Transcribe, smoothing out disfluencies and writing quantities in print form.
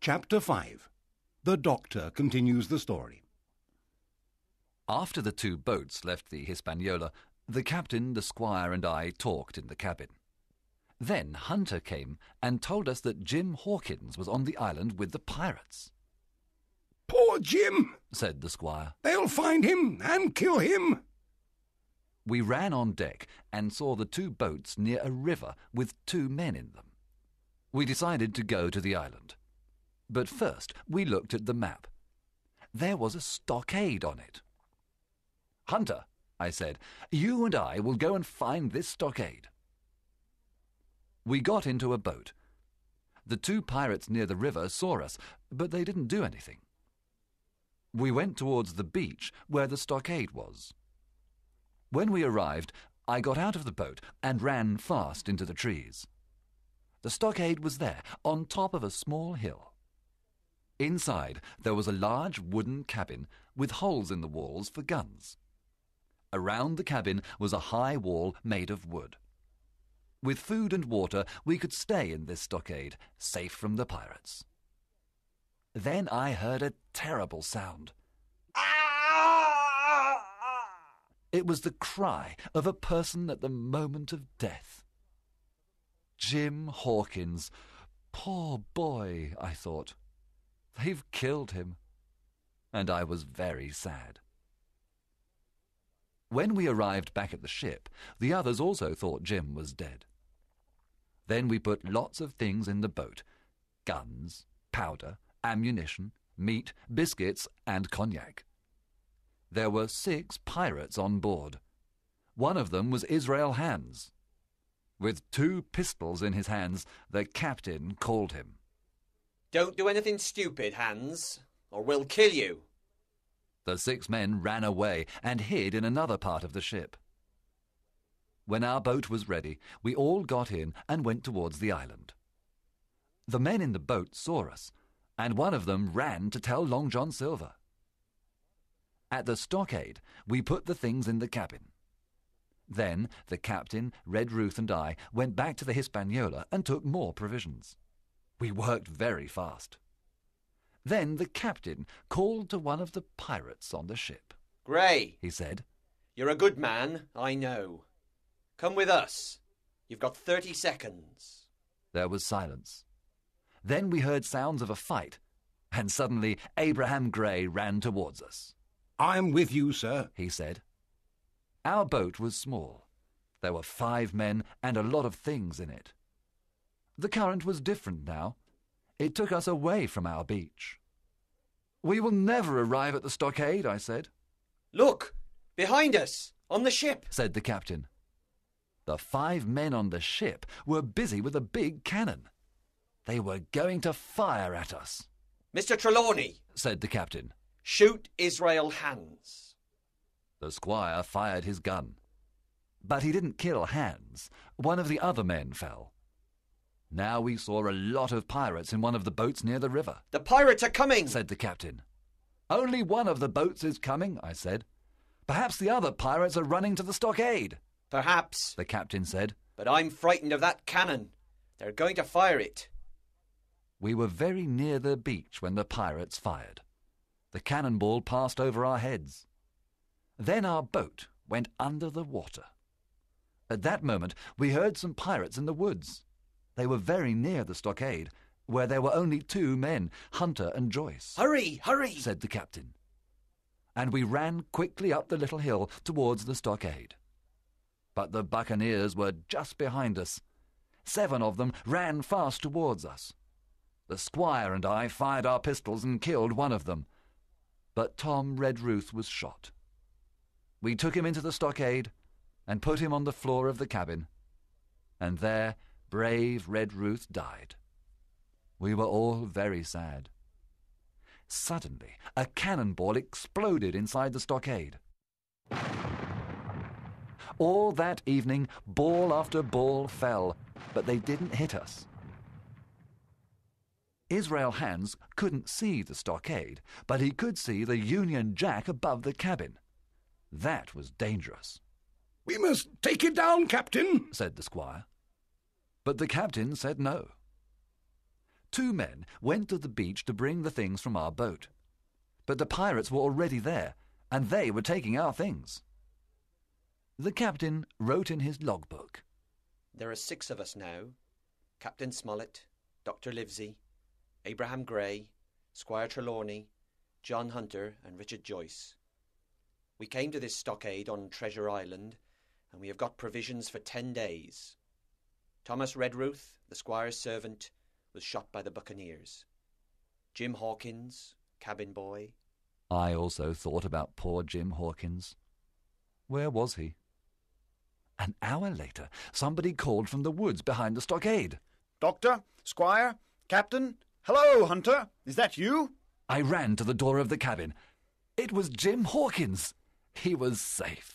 Chapter 5. The Doctor continues the story. After the two boats left the Hispaniola, the captain, the squire, and I talked in the cabin. Then Hunter came and told us that Jim Hawkins was on the island with the pirates. "Poor Jim," said the squire. "They'll find him and kill him." We ran on deck and saw the two boats near a river with two men in them. We decided to go to the island. But first we looked at the map. There was a stockade on it. "Hunter," I said, "you and I will go and find this stockade." We got into a boat. The two pirates near the river saw us, but they didn't do anything. We went towards the beach where the stockade was. When we arrived, I got out of the boat and ran fast into the trees. The stockade was there, on top of a small hill. Inside, there was a large wooden cabin with holes in the walls for guns. Around the cabin was a high wall made of wood. With food and water, we could stay in this stockade, safe from the pirates. Then I heard a terrible sound. It was the cry of a person at the moment of death. Jim Hawkins. Poor boy, I thought. They've killed him. And I was very sad. When we arrived back at the ship, the others also thought Jim was dead. Then we put lots of things in the boat: guns, powder, ammunition, meat, biscuits, and cognac. There were 6 pirates on board. One of them was Israel Hands. With 2 pistols in his hands, the captain called him. "Don't do anything stupid, Hands, or we'll kill you." The 6 men ran away and hid in another part of the ship. When our boat was ready, we all got in and went towards the island. The men in the boat saw us, and one of them ran to tell Long John Silver. At the stockade, we put the things in the cabin. Then the captain, Red Ruth, and I went back to the Hispaniola and took more provisions. We worked very fast. Then the captain called to one of the pirates on the ship. "Gray," he said, "you're a good man, I know. Come with us. You've got 30 seconds. There was silence. Then we heard sounds of a fight, and suddenly Abraham Gray ran towards us. "I'm with you, sir," he said. Our boat was small. There were 5 men and a lot of things in it. The current was different now. It took us away from our beach. "We will never arrive at the stockade," I said. "Look, behind us, on the ship," said the captain. The 5 men on the ship were busy with a big cannon. They were going to fire at us. "Mr. Trelawney," said the captain, "shoot Israel Hands." The squire fired his gun. But he didn't kill Hands. One of the other men fell. Now we saw a lot of pirates in one of the boats near the river. "The pirates are coming," said the captain. "Only one of the boats is coming," I said. "Perhaps the other pirates are running to the stockade." "Perhaps," the captain said. "but I'm frightened of that cannon. They're going to fire it." We were very near the beach when the pirates fired. The cannonball passed over our heads. Then our boat went under the water. At that moment we heard some pirates in the woods. They were very near the stockade, where there were only 2 men, Hunter and Joyce. "Hurry, hurry," said the captain. And we ran quickly up the little hill towards the stockade. But the buccaneers were just behind us. 7 of them ran fast towards us. The squire and I fired our pistols and killed one of them. But Tom Redruth was shot. We took him into the stockade and put him on the floor of the cabin. And there brave Redruth died. We were all very sad. Suddenly, a cannonball exploded inside the stockade. All that evening, ball after ball fell, but they didn't hit us. Israel Hands couldn't see the stockade, but he could see the Union Jack above the cabin. That was dangerous. "We must take it down, Captain," said the squire. But the captain said no. 2 men went to the beach to bring the things from our boat. But the pirates were already there, and they were taking our things. The captain wrote in his logbook, There are 6 of us now. Captain Smollett, Dr. Livesey, Abraham Gray, Squire Trelawney, John Hunter and Richard Joyce. We came to this stockade on Treasure Island, and we have got provisions for 10 days. Thomas Redruth, the squire's servant, was shot by the buccaneers. Jim Hawkins, cabin boy. I also thought about poor Jim Hawkins. Where was he? An hour later, somebody called from the woods behind the stockade. Doctor, Squire, Captain. Hello, Hunter. Is that you? I ran to the door of the cabin. It was Jim Hawkins. He was safe.